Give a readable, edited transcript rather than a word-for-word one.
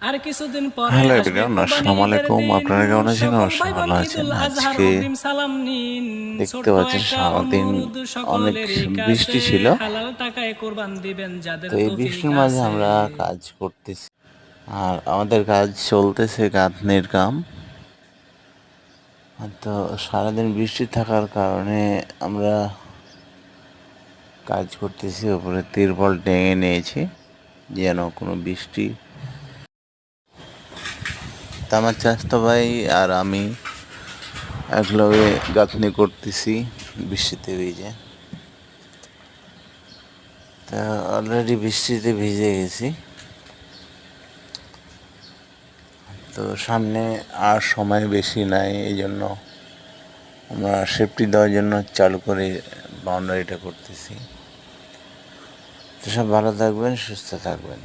আর কিছুদিন পরে হ্যালো আসবে এভরিওয়ান, কুরবানি আসসালামু ঈদের আলাইকুম। দিন। আপনারা কেমন আছেন? সকল ভাই অবশ্যই বোন ভালো আছেন। ঈদুল আজহার আজকে অগ্রিম সালাম নিন। দেখতে ছোট্ট পাচ্ছেন একটা সারাদিন অনুরোধ অনেক সকলেরই কাছে, বৃষ্টি ছিল। হালাল টাকায় কোরবান দিবেন যাদের তো এই তৌফিক বৃষ্টির মাঝে আছে। আমরা কাজ করতেছি, আর আমাদের কাজ চলতেছে গাঁথনির কাম। তো সারাদিন বৃষ্টি থাকার কারণে আমরা কাজ করতেছি, উপরে তিরপল টেঙে নিয়েছি যেন কোনো বৃষ্টি। তা আমার চাচাতো ভাই আর আমি একলগে গাঁথনি করতেছি বৃষ্টিতে ভিজে। তা অলরেডি বৃষ্টিতে ভিজে গেছি। তো সামনে আর সময় বেশি নাই, এই জন্য আমরা সেফটি দেওয়ার জন্য চালু করে বাউন্ডারিটা করতেছি। তো সব ভালো থাকবেন, সুস্থ থাকবেন।